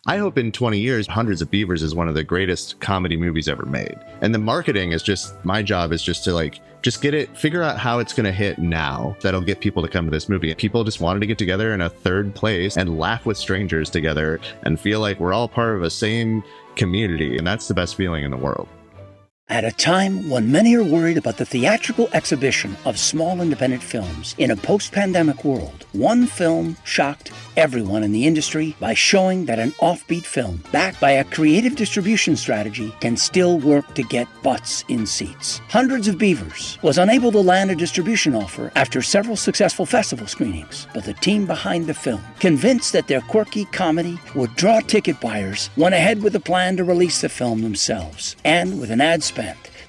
I hope in 20 years, Hundreds of Beavers is one of the greatest comedy movies ever made. And the marketing is just, my job is just to just get it, figure out how it's going to hit now. That'll get people to come to this movie. People just wanted to get together in a third place and laugh with strangers together and feel like we're all part of a same community. And that's the best feeling in the world. At a time when many are worried about the theatrical exhibition of small independent films in a post-pandemic world, one film shocked everyone in the industry by showing that an offbeat film, backed by a creative distribution strategy, can still work to get butts in seats. Hundreds of Beavers was unable to land a distribution offer after several successful festival screenings, but the team behind the film, convinced that their quirky comedy would draw ticket buyers, went ahead with a plan to release the film themselves. And with an ad spend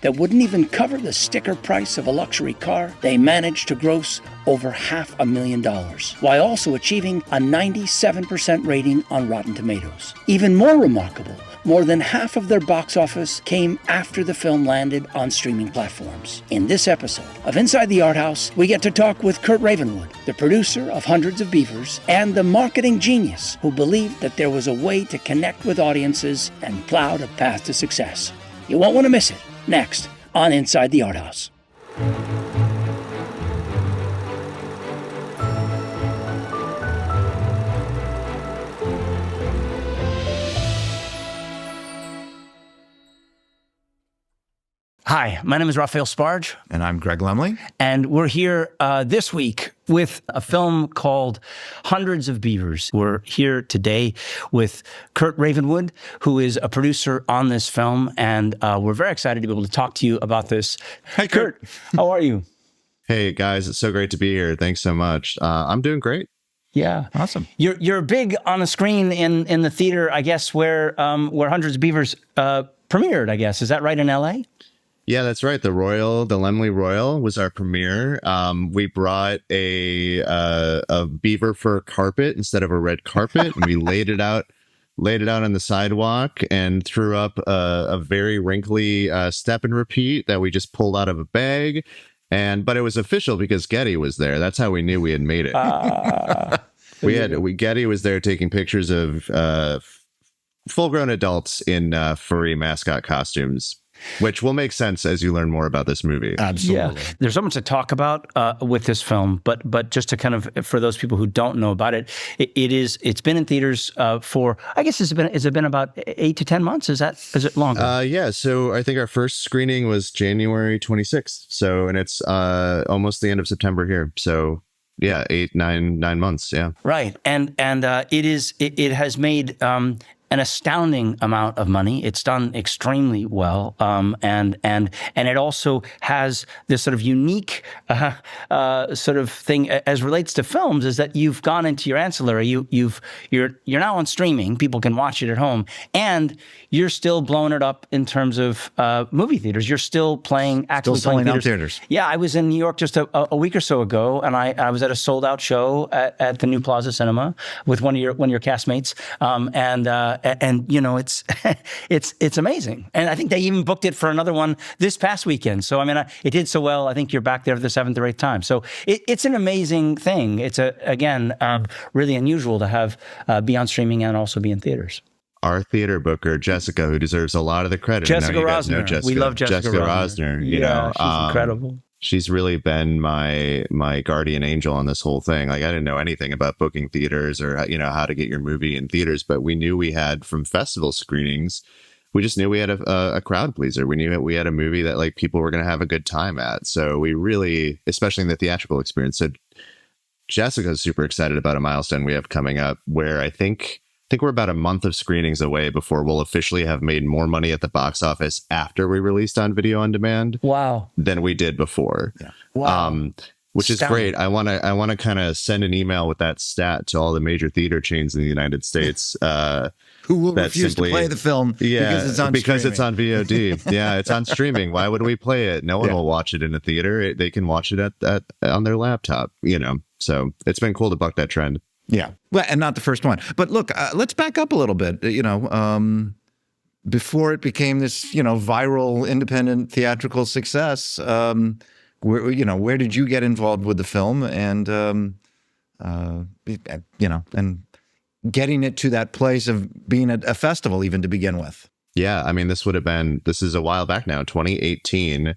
that wouldn't even cover the sticker price of a luxury car, they managed to gross over $500,000, while also achieving a 97% rating on Rotten Tomatoes. Even more remarkable, more than half of their box office came after the film landed on streaming platforms. In this episode of Inside the Arthouse, we get to talk with Kurt Ravenwood, the producer of Hundreds of Beavers, and the marketing genius who believed that there was a way to connect with audiences and plowed a path to success. You won't want to miss it. Next on Inside the Arthouse. Hi, my name is Raphael Sparge. And I'm Greg Lumley. And we're here this week with a film called Hundreds of Beavers. We're here today with Kurt Ravenwood, who is a producer on this film. And we're very excited to be able to talk to you about this. Hey, Kurt. How are you? Hey, guys, it's so great to be here. Thanks so much. I'm doing great. Yeah, awesome. You're big on the screen in the theater, I guess, where Hundreds of Beavers premiered, I guess. Is that right, in LA? Yeah, that's right. The Laemmle Royal was our premiere. We brought a beaver fur carpet instead of a red carpet, and we laid it out on the sidewalk and threw up a very wrinkly step and repeat that we just pulled out of a bag. But it was official because Getty was there. That's how we knew we had made it. Getty was there taking pictures of full-grown adults in furry mascot costumes, which will make sense as you learn more about this movie. Absolutely. Yeah. There's so much to talk about with this film, but just to kind of, for those people who don't know about it, it's been in theaters for, I guess, has it been about 8 to 10 months? Is it longer? Yeah. So I think our first screening was January 26th. So, and it's almost the end of September here. So yeah, 9 months. Yeah. Right. And it has made an astounding amount of money. It's done extremely well, and it also has this sort of unique sort of thing as relates to films, is that you've gone into your ancillary. You're now on streaming. People can watch it at home, and you're still blowing it up in terms of movie theaters. You're still actively playing theaters. Yeah, I was in New York just a week or so ago, and I was at a sold out show at the New Plaza Cinema with one of your castmates, and you know, it's it's amazing. And I think they even booked it for another one this past weekend. So I mean, it did so well. I think you're back there for the 7th or 8th time. So it's an amazing thing. It's really unusual to have be on streaming and also be in theaters. Our theater booker, Jessica, who deserves a lot of the credit. Jessica Rosner. Jessica. We love Jessica Rosner. She's incredible. She's really been my guardian angel on this whole thing. Like, I didn't know anything about booking theaters or, you know, how to get your movie in theaters, but we knew we had, from festival screenings, we just knew we had a crowd pleaser. We knew we had a movie that like people were going to have a good time at. So we really, especially in the theatrical experience. So Jessica's super excited about a milestone we have coming up where I think we're about a month of screenings away before we'll officially have made more money at the box office after we released on video on demand. Wow. Than we did before. Yeah. Wow. Which is great. I want to kind of send an email with that stat to all the major theater chains in the United States. Who will refuse to play the film because it's on VOD. Yeah, it's on streaming. Why would we play it? No one will watch it in a theater. They can watch it at on their laptop, you know. So it's been cool to buck that trend. Yeah. Well, and not the first one. But look, let's back up a little bit. You know, before it became this, you know, viral independent theatrical success, where did you get involved with the film? And, you know, and getting it to that place of being a festival even to begin with? Yeah, I mean, this is a while back now, 2018.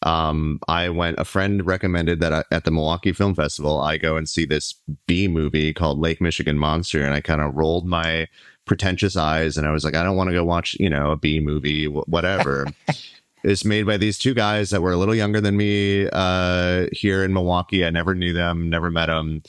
A friend recommended that at the Milwaukee Film Festival, I go and see this B movie called Lake Michigan Monster. And I kind of rolled my pretentious eyes and I was like, I don't want to go watch, a B movie, whatever. It's made by these two guys that were a little younger than me here in Milwaukee. I never knew them, never met them.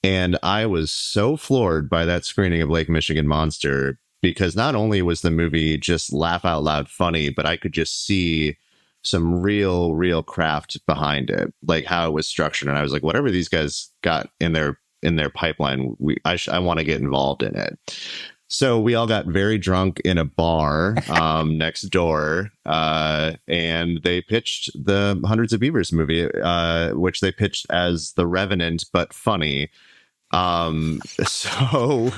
And I was so floored by that screening of Lake Michigan Monster, because not only was the movie just laugh out loud funny, but I could just see some real craft behind it, like how it was structured. And I was like, whatever these guys got in their pipeline, I want to get involved in it. So we all got very drunk in a bar next door, and they pitched the Hundreds of Beavers movie, which they pitched as The Revenant, but funny. So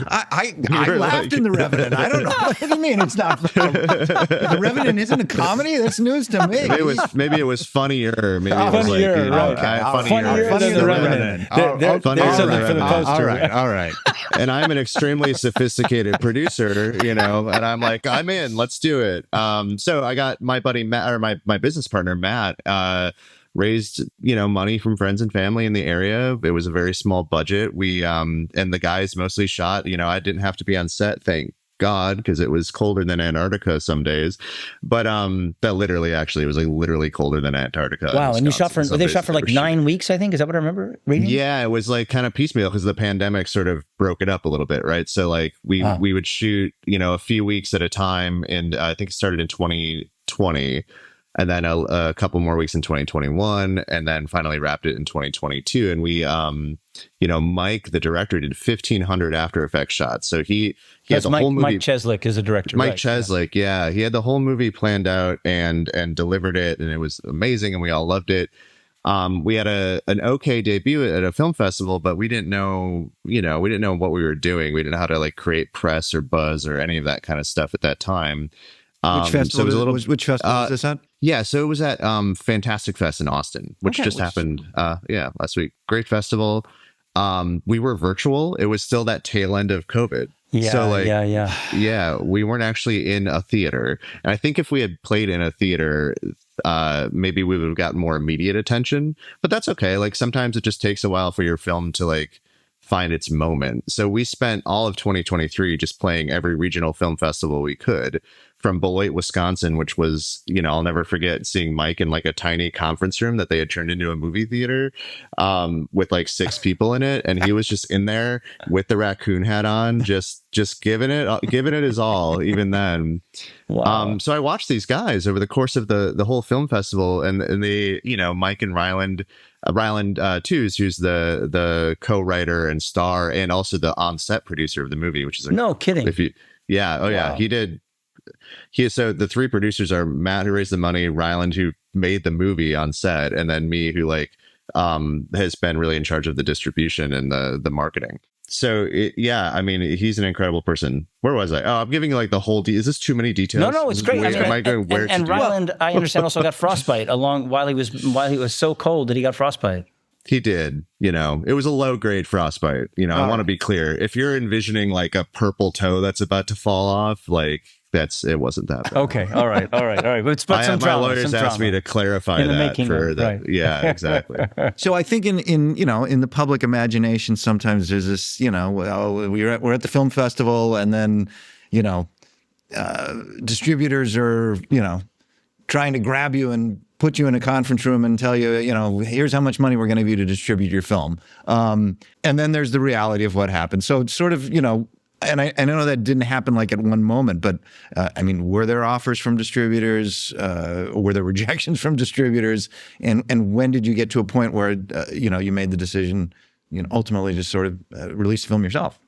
I laughed in The Revenant. I don't know. What do you mean it's not? The Revenant isn't a comedy? That's news to me. Maybe it was funnier. Maybe it was funnier, like, right. funnier than The Revenant. There's something for the poster. All right. And I'm an extremely sophisticated producer, and I'm like, I'm in, let's do it. So I got my buddy Matt, or my business partner Matt, raised money from friends and family in the area. It was a very small budget. We and the guys mostly shot. I didn't have to be on set, thank God, because it was colder than Antarctica some days. But that it was like literally colder than Antarctica. Wow. And you shot they shot for like 9 weeks, I think. Is that what I remember reading? Yeah, it was like kind of piecemeal because the pandemic sort of broke it up a little bit, right? So like we would shoot a few weeks at a time, and I think it started in 2020. And then a couple more weeks in 2021, and then finally wrapped it in 2022. And we, Mike, the director, did 1,500 After Effects shots. So he had the whole movie. Mike Cheslick is a director. Mike Cheslick, yeah. He had the whole movie planned out and delivered it, and it was amazing, and we all loved it. We had an okay debut at a film festival, but we didn't know, what we were doing. We didn't know how to like create press or buzz or any of that kind of stuff at that time. Which festival, which festival was this at? Yeah, so it was at Fantastic Fest in Austin, which happened last week. Great festival. We were virtual. It was still that tail end of COVID. Yeah, so yeah. We weren't actually in a theater. And I think if we had played in a theater, maybe we would have gotten more immediate attention. But that's okay. Like sometimes it just takes a while for your film to like find its moment. So we spent all of 2023 just playing every regional film festival we could, from Beloit, Wisconsin, which was, I'll never forget seeing Mike in like a tiny conference room that they had turned into a movie theater with like 6 people in it. And he was just in there with the raccoon hat on, just giving it his all, even then. Wow. So I watched these guys over the course of the whole film festival, and they, Mike and Ryland Tews, who's the co-writer and star and also the on-set producer of the movie, which is no kidding. Yeah, he did. So the 3 producers are Matt, who raised the money, Ryland, who made the movie on set, and then me, who has been really in charge of the distribution and the marketing. So he's an incredible person. Where was I? Oh, I'm giving you like the whole. Is this too many details? No, it's great. Am I going where? And Ryland, I understand, also got frostbite while he was so cold that he got frostbite. He did. It was a low grade frostbite. I want to be clear. If you're envisioning like a purple toe that's about to fall off, like it wasn't that bad. Okay. All right. But my lawyers asked me to clarify that for that. Right. Yeah, exactly. So I think in the public imagination, sometimes there's this, we're at the film festival, and then, distributors are, trying to grab you and put you in a conference room and tell you, here's how much money we're going to give you to distribute your film. And then there's the reality of what happened. So it's sort of, and I know that didn't happen like at one moment, but were there offers from distributors? Were there rejections from distributors? And when did you get to a point where, you made the decision, ultimately to sort of release the film yourself?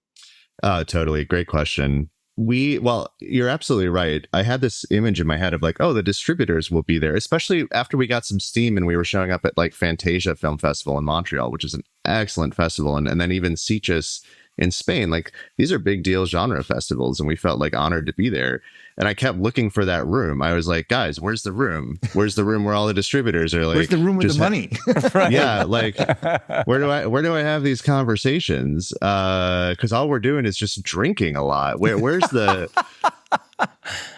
Totally. Great question. You're absolutely right. I had this image in my head of like, the distributors will be there, especially after we got some steam and we were showing up at like Fantasia Film Festival in Montreal, which is an excellent festival. And then even Sitges in Spain. Like, these are big deal genre festivals, and we felt like honored to be there. And I kept looking for that room. I was like, guys, where's the room? Where's the room where all the distributors are like, where's the room with the money? Right. Yeah, like, where do I have these conversations? Because all we're doing is just drinking a lot. Where's the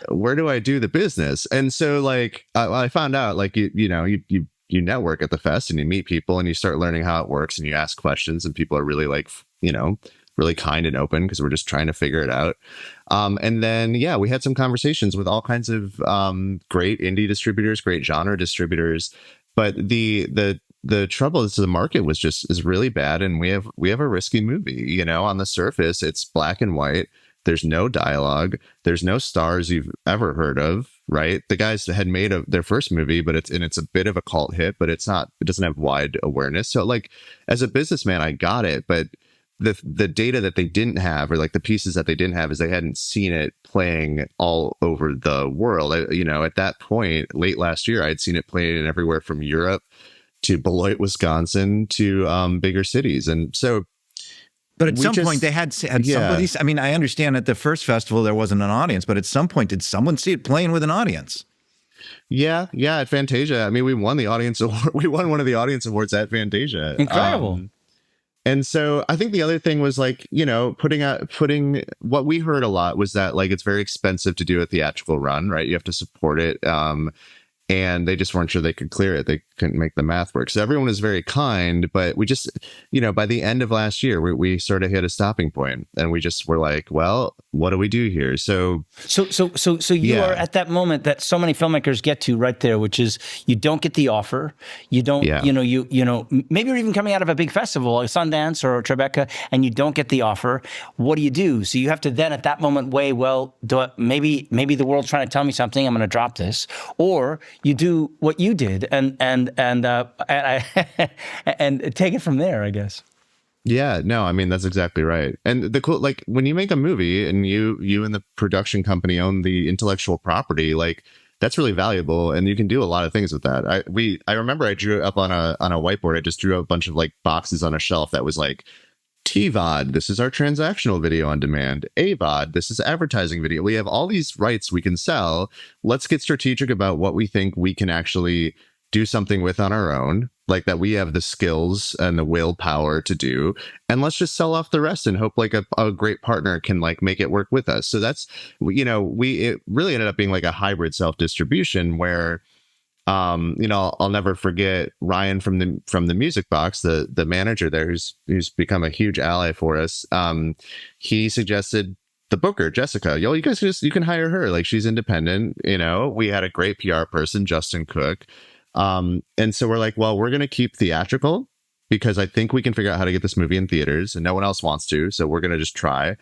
where do I do the business? And so, like, I found out, like, you network at the fest and you meet people and you start learning how it works and you ask questions, and people are really, like, really kind and open because we're just trying to figure it out. And then, we had some conversations with all kinds of great indie distributors, great genre distributors. But the trouble is the market is really bad, and we have a risky movie. On the surface, it's black and white. There's no dialogue. There's no stars you've ever heard of, right? The guys had made their first movie, but it's a bit of a cult hit, but it doesn't have wide awareness. So, like, as a businessman, I got it, but the data that they didn't have, or like the pieces that they didn't have, is they hadn't seen it playing all over the world. At that point, late last year, I'd seen it playing everywhere from Europe to Beloit, Wisconsin, to bigger cities. And so, but at some point they had somebody. I mean, I understand at the first festival there wasn't an audience, but at some point did someone see it playing with an audience? Yeah, at Fantasia. I mean, we won the audience award. We won one of the audience awards at Fantasia. Incredible. And so I think the other thing was, like, putting what we heard a lot was that, like, it's very expensive to do a theatrical run, right? You have to support it. And they just weren't sure they could clear it. They couldn't make the math work. So everyone was very kind, but we just, by the end of last year, we sort of hit a stopping point, and we just were like, well, what do we do here? So you are at that moment that so many filmmakers get to right there, which is you don't get the offer. You don't, maybe you're even coming out of a big festival like Sundance or Tribeca, and you don't get the offer. What do you do? So you have to then at that moment weigh, well, maybe the world's trying to tell me something. I'm going to drop this, or you do what you did and take it from there, I guess. Yeah, no, I mean, that's exactly right. And the cool, like, when you make a movie and you and the production company own the intellectual property, like, that's really valuable, and you can do a lot of things with that. I remember I drew up on a whiteboard. I just drew up a bunch of, like, boxes on a shelf that was like, TVOD, this is our transactional video on demand. AVOD, this is advertising video. We have all these rights we can sell. Let's get strategic about what we think we can actually do something with on our own, like that we have the skills and the willpower to do. And let's just sell off the rest and hope, like, a great partner can, like, make it work with us. So that's, it really ended up being like a hybrid self-distribution where, I'll never forget Ryan from the Music Box, the manager there, who's become a huge ally for us. He suggested the booker, Jessica. You guys you can hire her. Like, she's independent. We had a great PR person, Justin Cook. And so we're like, well, we're going to keep Theatrical because I think we can figure out how to get this movie in theaters, and no one else wants to. So we're going to just try.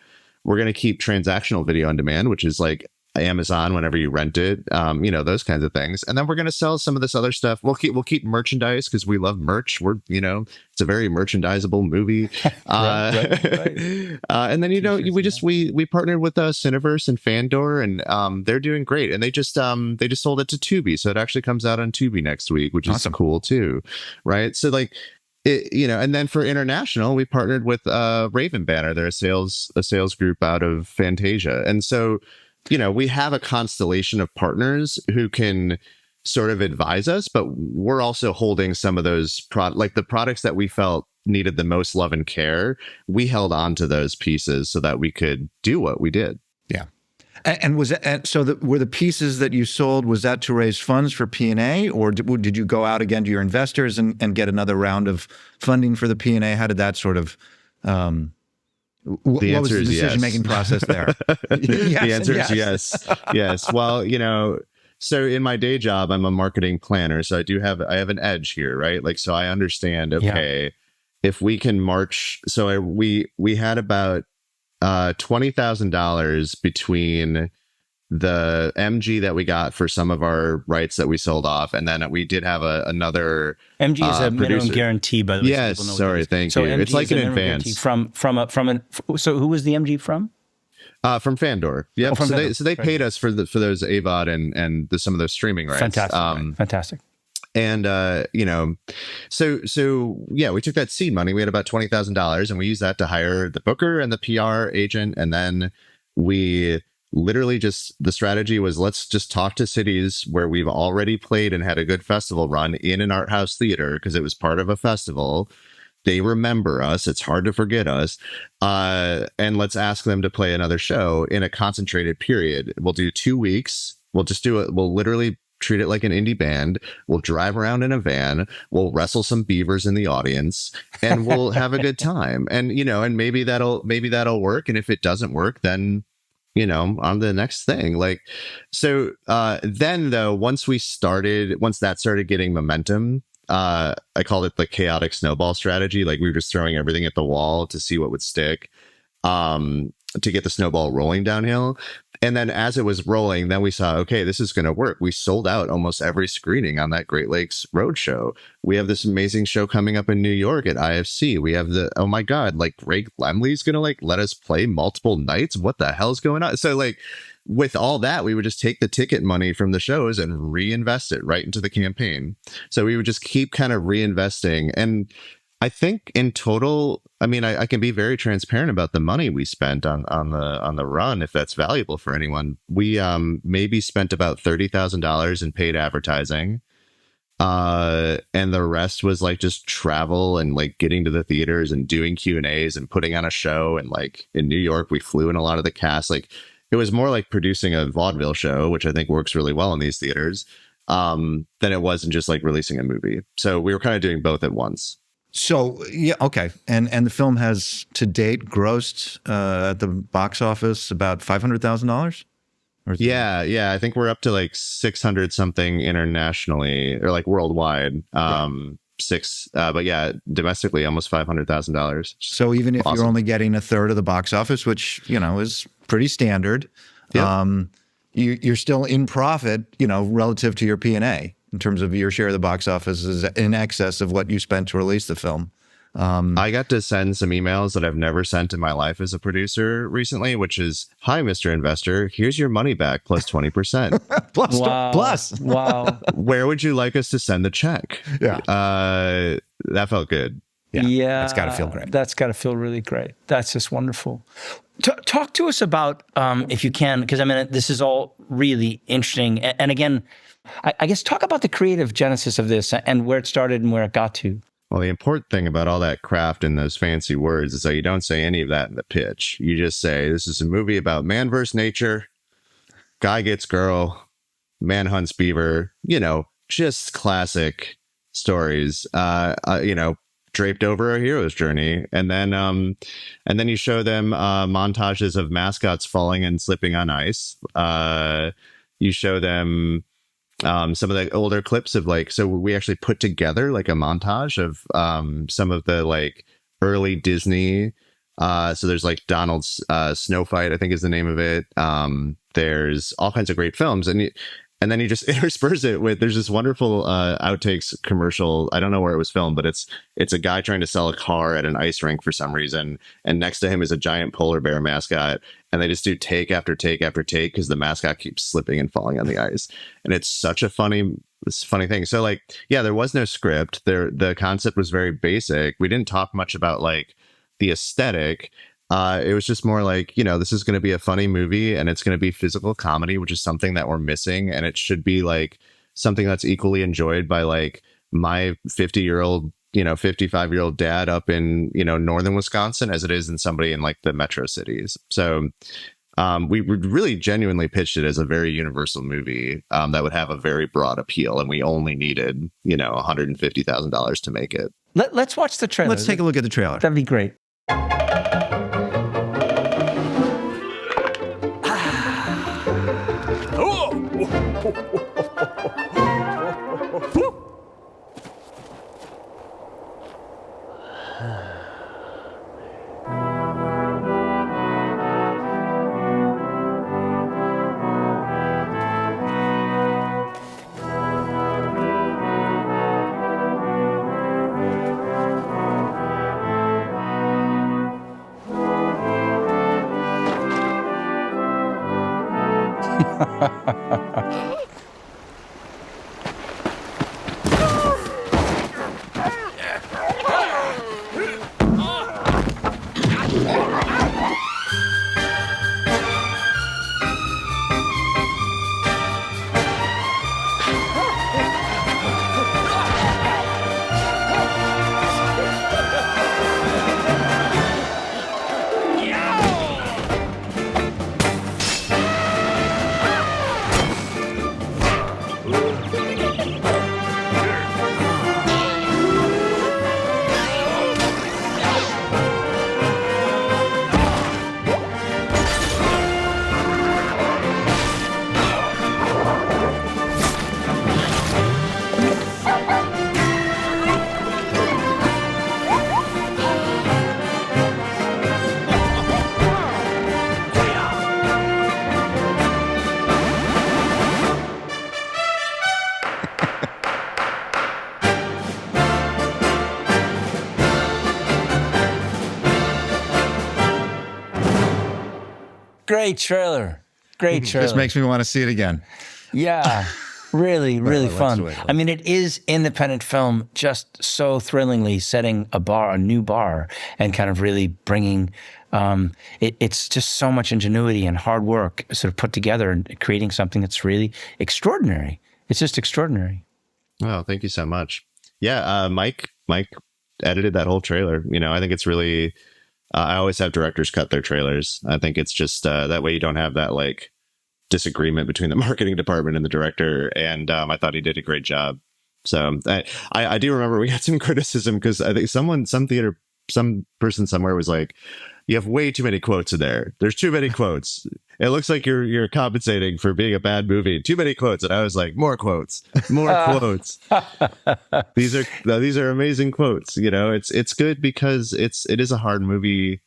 We're going to keep transactional video on demand, which is like Amazon whenever you rent it, those kinds of things. And then we're going to sell some of this other stuff. We'll keep merchandise because we love merch. It's a very merchandisable movie. Right. And then, we partnered with Cineverse and Fandor, and they're doing great. And they just sold it to Tubi. So it actually comes out on Tubi next week, which is cool too. Right. So, like, and then for international, we partnered with Raven Banner. They're a sales group out of Fantasia. And so, we have a constellation of partners who can sort of advise us, but we're also holding some of those like the products that we felt needed the most love and care. We held on to those pieces so that we could do what we did. Yeah. And was it, were the pieces that you sold, was that to raise funds for P&A, or did you go out again to your investors and get another round of funding for the P&A? How did that sort of, what was the decision-making process there? The answer is yes. Yes. Well, so in my day job, I'm a marketing planner. So I have an edge here, right? Like, so I understand, okay, if we can march. So we had about $20,000 between the MG that we got for some of our rights that we sold off, and then we did have another MG is a minimum guarantee, by the way. Yes, sorry, thank you. MG it's like an advance from so who was the MG from? From Fandor. Yeah, so they paid us for those AVOD and some of those streaming rights. Fantastic. And so yeah, we took that seed money. We had about $20,000, and we used that to hire the booker and the PR agent. And then we literally the strategy was, let's just talk to cities where we've already played and had a good festival run in an art house theater, because it was part of a festival. They remember us. It's hard to forget us. And let's ask them to play another show in a concentrated period. We'll do 2 weeks. We'll just do it. We'll literally treat it like an indie band. We'll drive around in a van. We'll wrestle some beavers in the audience, and we'll have a good time. And, and maybe that'll work. And if it doesn't work, then, on the next thing. Like, so then though, once that started getting momentum, I called it the chaotic snowball strategy. Like, we were just throwing everything at the wall to see what would stick, to get the snowball rolling downhill. And then as it was rolling, then we saw, okay, this is going to work. We sold out almost every screening on that Great Lakes Roadshow. We have this amazing show coming up in New York at IFC. We have oh my God, like Greg Lemley's going to like let us play multiple nights. What the hell's going on? So like, with all that, we would just take the ticket money from the shows and reinvest it right into the campaign. So we would just keep kind of reinvesting. And I think in total, I mean, I can be very transparent about the money we spent on the run, if that's valuable for anyone. We maybe spent about $30,000 in paid advertising. And the rest was like just travel and like getting to the theaters and doing Q&As and putting on a show. And like in New York, we flew in a lot of the cast. Like, it was more like producing a vaudeville show, which I think works really well in these theaters, than it wasn't just like releasing a movie. So we were kind of doing both at once. So, yeah, okay. And the film has to date grossed at the box office about $500,000? Yeah. I think we're up to like 600 something internationally, or like worldwide. Right. But yeah, domestically almost $500,000. So even if you're only getting a third of the box office, which, is pretty standard, yep. You're still in profit, relative to your P&A. In terms of your share of the box office is in excess of what you spent to release the film. I got to send some emails that I've never sent in my life as a producer recently, which is, hi, Mr. Investor, here's your money back plus 20%. plus. Wow. Where would you like us to send the check? Yeah. That felt good. Yeah. That's got to feel great. That's got to feel really great. That's just wonderful. Talk to us about, if you can, because I mean, this is all really interesting. And again, I guess talk about the creative genesis of this and where it started and where it got to. Well, the important thing about all that craft and those fancy words is that you don't say any of that in the pitch. You just say, this is a movie about man versus nature, guy gets girl, man hunts beaver, just classic stories, draped over a hero's journey. And then you show them montages of mascots falling and slipping on ice. You show them some of the older clips of so we actually put together like a montage of some of the like early Disney. So there's like Donald's Snow Fight, I think is the name of it. There's all kinds of great films, and then you just intersperse it with, there's this wonderful outtakes commercial. I don't know where it was filmed, but it's a guy trying to sell a car at an ice rink for some reason. And next to him is a giant polar bear mascot. And they just do take after take after take because the mascot keeps slipping and falling on the ice. And it's such a funny thing. So like, yeah, there was no script. The concept was very basic. We didn't talk much about like the aesthetic. It was just more like, this is going to be a funny movie and it's going to be physical comedy, which is something that we're missing. And it should be like something that's equally enjoyed by like my 50-year-old, 55-year-old dad up in, northern Wisconsin as it is in somebody in like the metro cities. So we really genuinely pitched it as a very universal movie that would have a very broad appeal. And we only needed, $150,000 to make it. Let's watch the trailer. Let's take a look at the trailer. That'd be great. Great trailer. Great trailer. Just makes me want to see it again. Yeah. Really, really fun. I mean, it is independent film, just so thrillingly setting a new bar, and kind of really bringing. It's just so much ingenuity and hard work, sort of put together and creating something that's really extraordinary. It's just extraordinary. Oh, thank you so much. Yeah, Mike edited that whole trailer. I think it's really. I always have directors cut their trailers. I think it's just that way you don't have that disagreement between the marketing department and the director, and I thought he did a great job. So I do remember we had some criticism because I think some person somewhere was like, "You have way too many quotes in there. There's too many quotes. It looks like you're compensating for being a bad movie. Too many quotes." And I was like, "More quotes, more quotes." These are amazing quotes. It's good because it is a hard movie.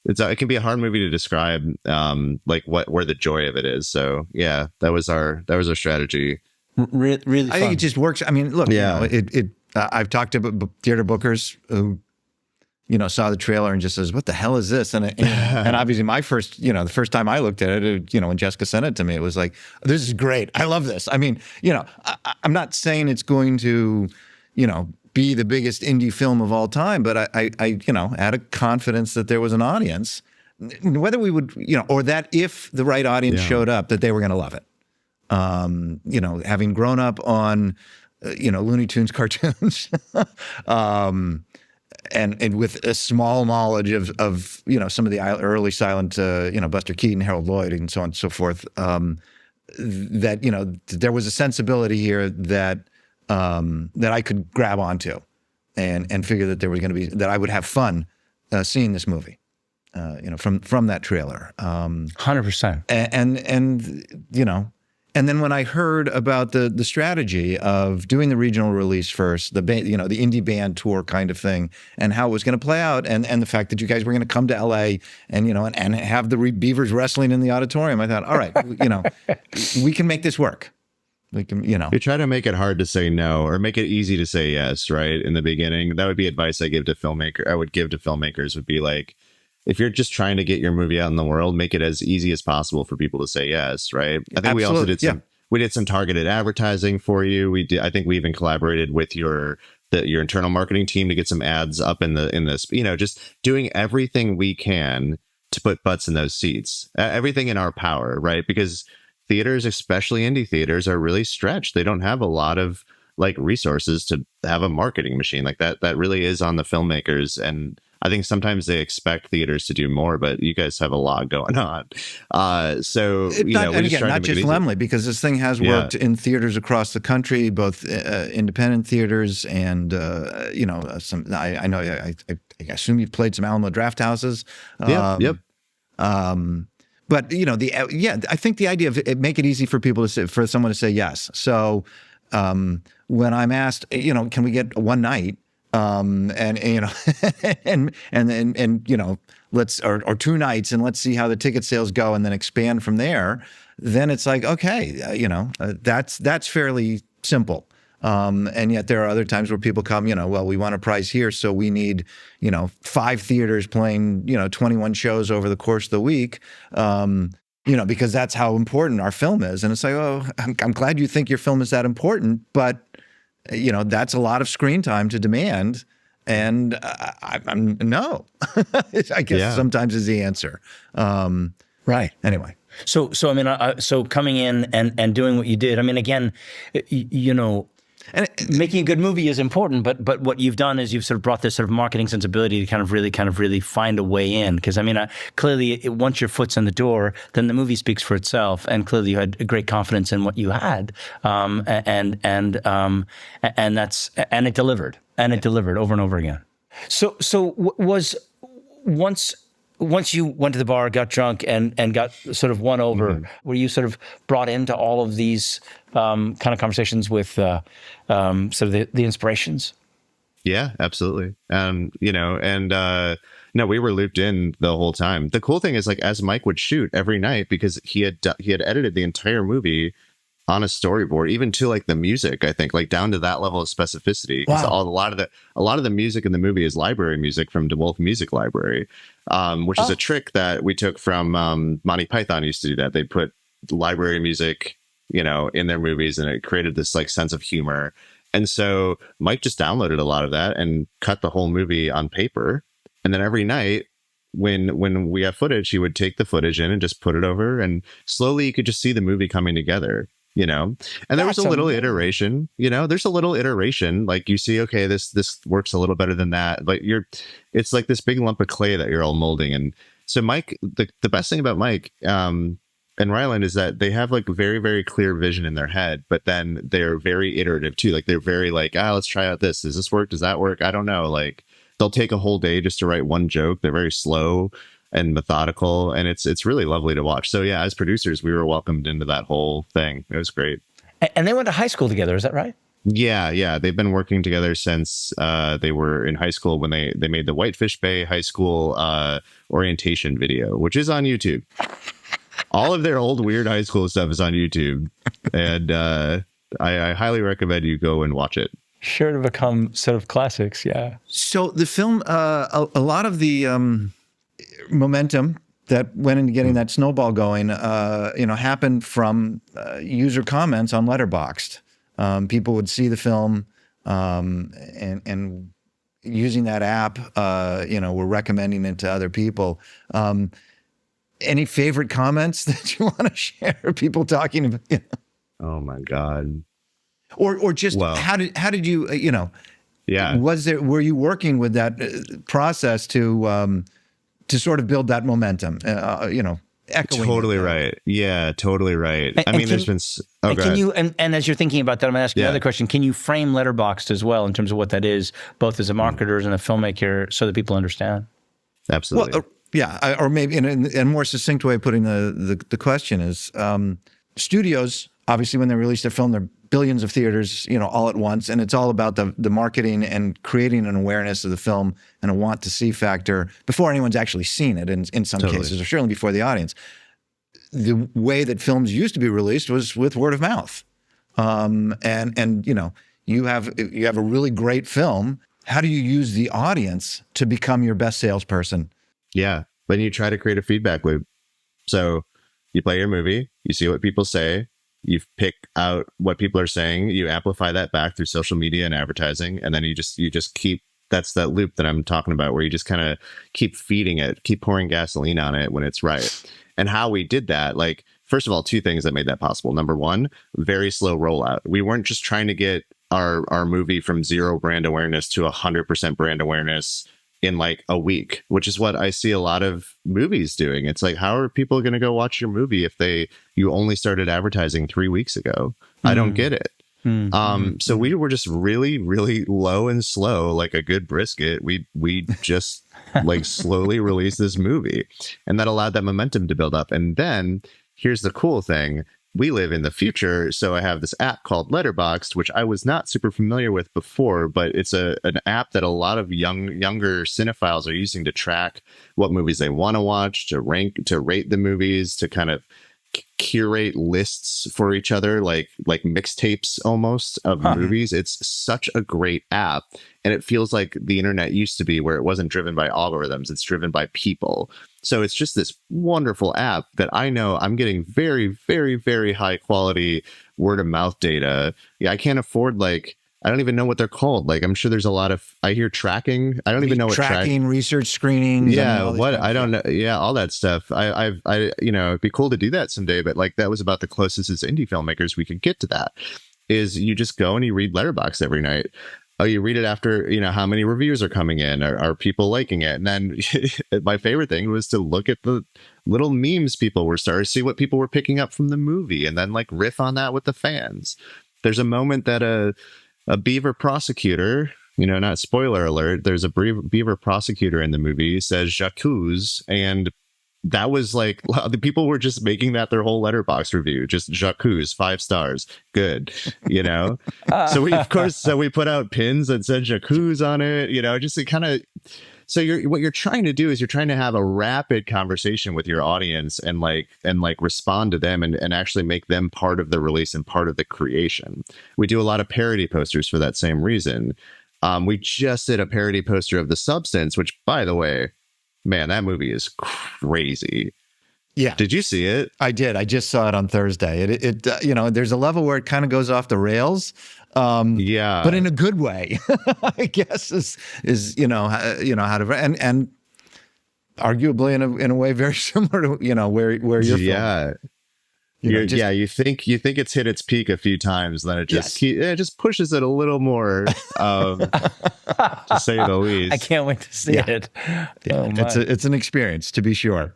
It can be a hard movie to describe, where the joy of it is. So yeah, that was our strategy. Really fun. I think it just works. I mean, look, I've talked to theater bookers who, saw the trailer and just says, "What the hell is this?" And obviously the first time I looked at it, when Jessica sent it to me, it was like, "This is great. I love this." I mean, I'm not saying it's going to, be the biggest indie film of all time, but I had a confidence that there was an audience, whether we would, or that if the right audience showed up, that they were going to love it. Having grown up on, Looney Tunes cartoons, and with a small knowledge of some of the early silent, Buster Keaton, Harold Lloyd, and so on and so forth, that, there was a sensibility here that I could grab onto and figure that there was going to be, that I would have fun seeing this movie, from that trailer. 100%. And then when I heard about the strategy of doing the regional release first, the indie band tour kind of thing, and how it was going to play out, and the fact that you guys were going to come to LA and and have the Beavers wrestling in the auditorium, I thought, all right, we can make this work. We can, You try to make it hard to say no, or make it easy to say yes, right? In the beginning, that would be advice I would give to filmmakers would be like, if you're just trying to get your movie out in the world, make it as easy as possible for people to say yes, right? I think we also did some targeted advertising for you. I think we even collaborated with your internal marketing team to get some ads up in this, just doing everything we can to put butts in those seats, everything in our power, right? Because theaters, especially indie theaters, are really stretched. They don't have a lot of resources to have a marketing machine like that. That really is on the filmmakers. And I think sometimes they expect theaters to do more, but you guys have a lot going on. Not just Lemley, because this thing has worked in theaters across the country, both independent theaters and some. I know. I assume you've played some Alamo Draft Houses. Yep. But I think the idea of make it easy for people for someone to say yes. So when I'm asked, can we get one night, and let's or 2 nights, and let's see how the ticket sales go, and then expand from there. Then it's like, okay, that's fairly simple. And yet there are other times where people come, we want a prize here, so we need, 5 theaters playing, 21 shows over the course of the week, because that's how important our film is. And it's like, oh, I'm glad you think your film is that important, but, that's a lot of screen time to demand. And I'm no, I guess sometimes is the answer. Right. Anyway. So I mean, so coming in and doing what you did, I mean, again, and making a good movie is important, but what you've done is you've sort of brought this sort of marketing sensibility to kind of really find a way in. Because I mean, clearly, once your foot's in the door, then the movie speaks for itself. And clearly, you had a great confidence in what you had, and it delivered, over and over again. So was once you went to the bar, got drunk, and got sort of won over, were you sort of brought into all of these kind of conversations with sort of the inspirations? Yeah, absolutely. No, we were looped in the whole time. The cool thing is, as Mike would shoot every night, because he had edited the entire movie on a storyboard, even to like the music. I think like down to that level of specificity. Because a lot of the music in the movie is library music from DeWolf Music Library, which is a trick that we took from Monty Python. Used to do that. They put library music, in their movies, and it created this like sense of humor. And so Mike just downloaded a lot of that and cut the whole movie on paper. And then every night when we have footage, he would take the footage in and just put it over, and slowly you could just see the movie coming together, and there was a little iteration, there's a little iteration, like you see, okay, this works a little better than that. But it's like this big lump of clay that you're all molding. And so Mike, the best thing about Mike, and Ryland is that they have like very, very clear vision in their head, but then they're very iterative too. Like they're very like, let's try out this. Does this work? Does that work? I don't know. Like they'll take a whole day just to write one joke. They're very slow and methodical, and it's really lovely to watch. So yeah, as producers, we were welcomed into that whole thing. It was great. And they went to high school together. Is that right? Yeah. They've been working together since they were in high school when they made the Whitefish Bay High School orientation video, which is on YouTube. All of their old weird high school stuff is on YouTube, and I highly recommend you go and watch it. Sure to become sort of classics, yeah. So the film, a lot of the momentum that went into getting that snowball going, happened from user comments on Letterboxd. People would see the film and using that app, were recommending it to other people. Any favorite comments that you want to share? People talking about, Oh my God. Or just how did you, yeah. Were you working with that process to sort of build that momentum, echoing? Totally right. Yeah, totally right. There's been, and as you're thinking about that, I'm going to ask you another question. Can you frame Letterboxd as well in terms of what that is, both as a marketer and a filmmaker, so that people understand? Absolutely. Well, or maybe in a more succinct way of putting the question is, studios, obviously when they release their film, they're billions of theaters, all at once. And it's all about the marketing and creating an awareness of the film and a want to see factor before anyone's actually seen it in some cases, or certainly before the audience. The way that films used to be released was with word of mouth. You have a really great film. How do you use the audience to become your best salesperson? Yeah. Then you try to create a feedback loop. So you play your movie, you see what people say, you pick out what people are saying, you amplify that back through social media and advertising, and then you just keep, that's that loop that I'm talking about, where you just kind of keep feeding it, keep pouring gasoline on it when it's right. And how we did that, like, first of all, two things that made that possible. Number one, very slow rollout. We weren't just trying to get our movie from 0 brand awareness to 100% brand awareness in like a week, which is what I see a lot of movies doing. It's like, how are people going to go watch your movie if you only started advertising 3 weeks ago? I don't get it. So we were just really, really low and slow, like a good brisket. We just like slowly released this movie, and that allowed that momentum to build up. And then here's the cool thing. We live in the future, so I have this app called Letterboxd, which I was not super familiar with before, but it's an app that a lot of younger cinephiles are using to track what movies they want to watch, to rate the movies, to kind of curate lists for each other, like mixtapes almost of movies. It's such a great app, and it feels like the internet used to be, where it wasn't driven by algorithms, it's driven by people. So it's just this wonderful app that I know I'm getting very, very, very high quality word of mouth data. Yeah, I can't afford, like, I don't even know what they're called. Like, I'm sure there's a lot of, I hear tracking. I don't even know what tracking, research screenings. Yeah, I don't know. Yeah, all that stuff. I it'd be cool to do that someday. But like, that was about the closest as indie filmmakers we could get to that. Is you just go and you read Letterboxd every night. Oh, you read it after, how many reviews are coming in. Are people liking it? And then my favorite thing was to look at the little memes people were starting to see what people were picking up from the movie, and then like riff on that with the fans. There's a moment that a Beaver prosecutor, not spoiler alert, there's a Beaver prosecutor in the movie, says J'accuse, and that was like, the people were just making that their whole Letterboxd review, just J'accuse, 5 stars, good, So we put out pins that said J'accuse on it, just to kind of So what you're trying to do is you're trying to have a rapid conversation with your audience and respond to them and actually make them part of the release and part of the creation. We do a lot of parody posters for that same reason. We just did a parody poster of The Substance, which, by the way, man, that movie is crazy. Yeah. Did you see it? I did. I just saw it on Thursday. It there's a level where it kind of goes off the rails. Yeah. But in a good way, I guess is how to, and arguably in a way very similar to, where you're from. You think it's hit its peak a few times, then it just pushes it a little more, to say the least. I can't wait to see it. Yeah. It's an experience, to be sure.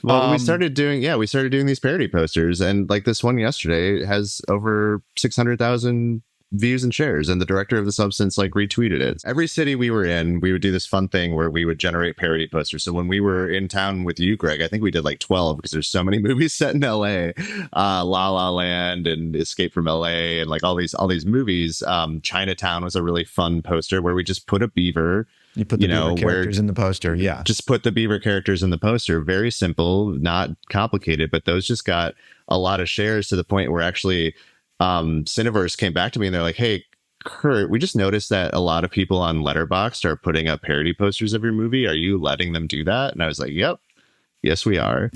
Well, we started doing these parody posters, and like this one yesterday has over 600,000 views and shares, and the director of The Substance retweeted it. Every city we were in, we would do this fun thing where we would generate parody posters. So when we were in town with you, Greg, I think we did 12 because there's so many movies set in LA, La La Land and Escape from LA, and all these movies. Chinatown was a really fun poster where we just put a beaver. You put the beaver characters in the poster, yeah. Just put the beaver characters in the poster. Very simple, not complicated, but those just got a lot of shares to the point where actually Cineverse came back to me and they're like, hey, Kurt, we just noticed that a lot of people on Letterboxd are putting up parody posters of your movie. Are you letting them do that? And I was like, yep. Yes, we are.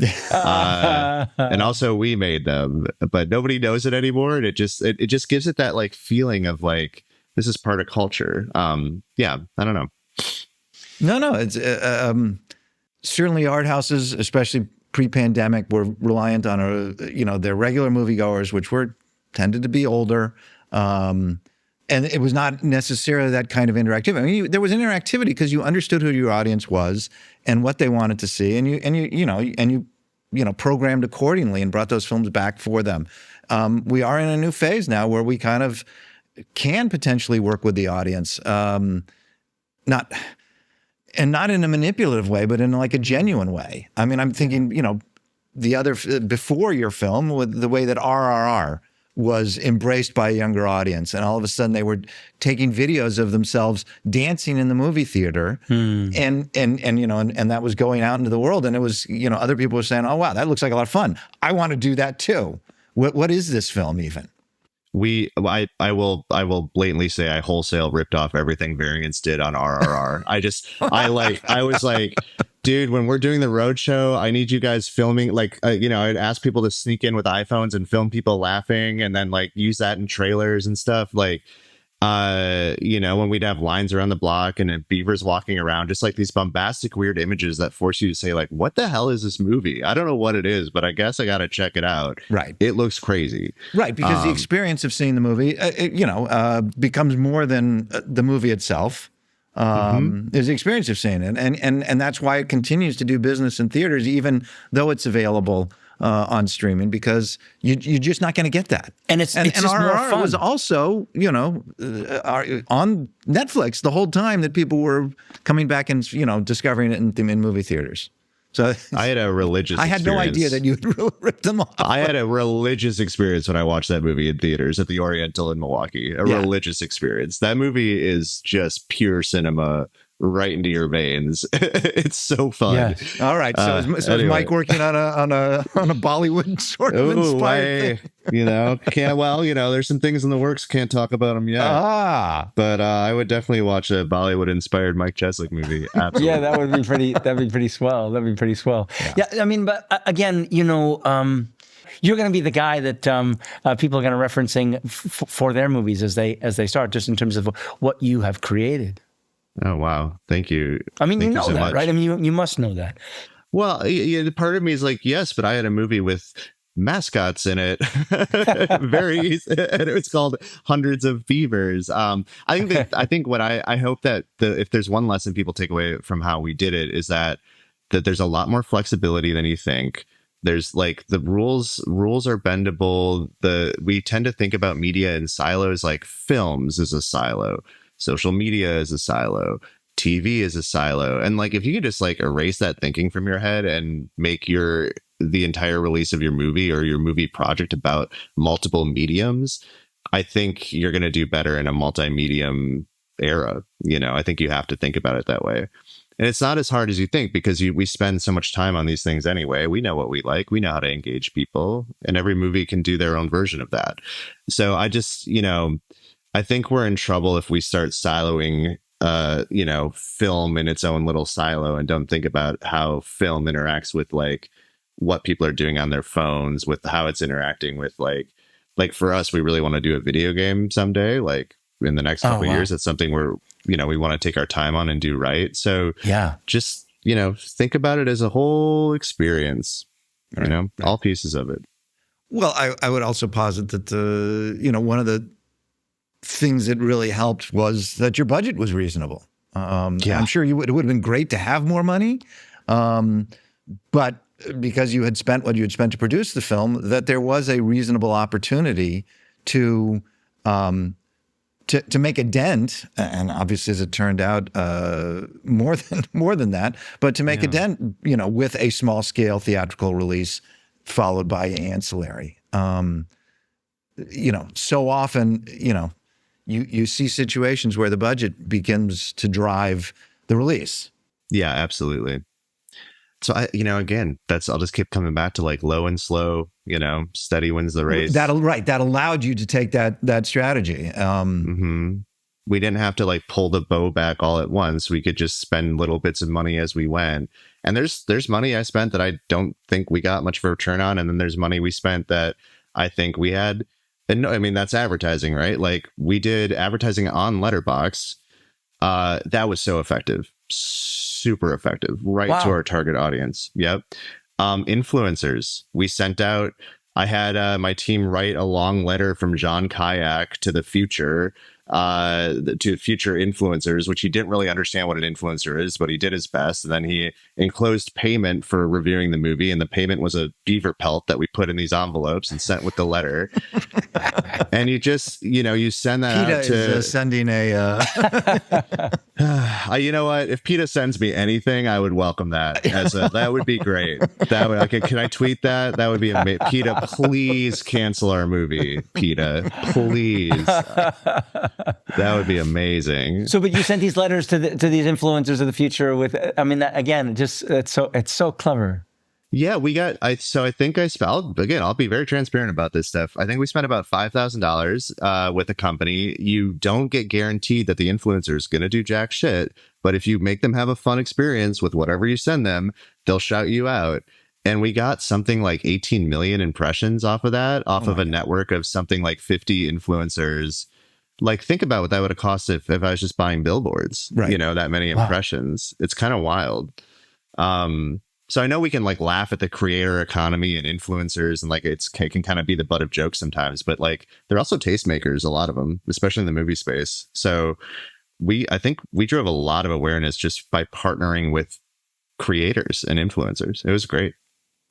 And also we made them, but nobody knows it anymore. And it just gives it that feeling of this is part of culture. Yeah, I don't know. No, it's certainly art houses, especially pre-pandemic, were reliant on their regular moviegoers, which tended to be older, and it was not necessarily that kind of interactivity. I mean, there was interactivity because you understood who your audience was and what they wanted to see, and you programmed accordingly and brought those films back for them. We are in a new phase now where we kind of can potentially work with the audience. Not in a manipulative way, but in a genuine way. I mean, I'm thinking, before your film, with the way that RRR was embraced by a younger audience, and all of a sudden they were taking videos of themselves dancing in the movie theater, and that was going out into the world, and it was, other people were saying, oh wow, that looks like a lot of fun. I want to do that too. What is this film even? I will blatantly say I wholesale ripped off everything Variants did on RRR. I was like, dude, when we're doing the Roadshow, I need you guys filming. I'd ask people to sneak in with iPhones and film people laughing, and then use that in trailers and stuff. When we'd have lines around the block and beavers walking around, just these bombastic, weird images that force you to say, what the hell is this movie? I don't know what it is, but I guess I got to check it out. Right. It looks crazy. Right. Because the experience of seeing the movie, becomes more than the movie itself. Is the experience of seeing it. And that's why it continues to do business in theaters, even though it's available on streaming, because you're just not going to get that. And it's just more fun. It was also, on Netflix the whole time that people were coming back and, discovering it in movie theaters. So I had a religious I had experience. no idea that you would rip them off. I had a religious experience when I watched that movie in theaters at the Oriental in Milwaukee. Religious experience. That movie is just pure cinema right into your veins. It's so fun. Yes. All right. So, is Mike working on a Bollywood sort of inspired thing? There's some things in the works. Can't talk about them yet. But I would definitely watch a Bollywood inspired Mike Cheslick movie. Absolutely. Yeah, that'd be pretty swell. That'd be pretty swell. Yeah, I mean, but again, you're going to be the guy that people are going to referencing for their movies as they start, just in terms of what you have created. Oh, wow. Thank you. I mean, Thank you know so that, much. right? I mean, you must know that. Well, part of me is yes, but I had a movie with mascots in it. And it's called Hundreds of Beavers. I hope that if there's one lesson people take away from how we did it is that there's a lot more flexibility than you think. There's the rules are bendable. We tend to think about media in silos, films is a silo. Social media is a silo. TV is a silo. And if you can just erase that thinking from your head and make the entire release of your movie or your movie project about multiple mediums, I think you're going to do better in a multi-medium era. I think you have to think about it that way. And it's not as hard as you think, because we spend so much time on these things anyway. We know what we like. We know how to engage people, and every movie can do their own version of that. So I just, I think we're in trouble if we start siloing, film in its own little silo and don't think about how film interacts with like what people are doing on their phones, with how it's interacting with like for us, we really want to do a video game someday, like in the next couple of years. It's something we want to take our time on and do right. So just, think about it as a whole experience, all pieces of it. Well, I would also posit that one of the things that really helped was that your budget was reasonable. I'm sure it would have been great to have more money, but because you had spent what you had spent to produce the film, that there was a reasonable opportunity to make a dent, and obviously, as it turned out, more than that, but to make a dent, with a small scale theatrical release followed by ancillary. So often, you see situations where the budget begins to drive the release. Yeah, absolutely. So again, I'll just keep coming back to like low and slow, steady wins the race. That allowed you to take that strategy. We didn't have to like pull the bow back all at once. We could just spend little bits of money as we went. And there's money I spent that I don't think we got much of a return on. And then there's money we spent that I think we had. And no, I mean, that's advertising, right? Like we did advertising on Letterboxd. That was so effective. Super effective, right to our target audience. Yep. Influencers. We sent out, I had my team write a long letter from John Kayak to the future, to future influencers, which he didn't really understand what an influencer is, but he did his best. And then he enclosed payment for reviewing the movie. And the payment was a beaver pelt that we put in these envelopes and sent with the letter. And you just, you send that PETA out to sending a, you know what? If PETA sends me anything, I would welcome that. That would be great. That would, can I tweet that? That would be amazing. PETA, please cancel our movie. PETA, please. That would be amazing. So, but you sent these letters to these influencers of the future with, again, it's so clever. Yeah, I think I spelled, again, I'll be very transparent about this stuff. I think we spent about $5,000 with a company. You don't get guaranteed that the influencer is going to do jack shit, but if you make them have a fun experience with whatever you send them, they'll shout you out. And we got something like 18 million impressions off of that, of a network of something like 50 influencers. Like, think about what that would have cost if I was just buying billboards, that many impressions. It's kind of wild. So I know we can like laugh at the creator economy and influencers, and like it can kind of be the butt of jokes sometimes, but like they're also tastemakers, a lot of them, especially in the movie space. So I think we drove a lot of awareness just by partnering with creators and influencers. It was great.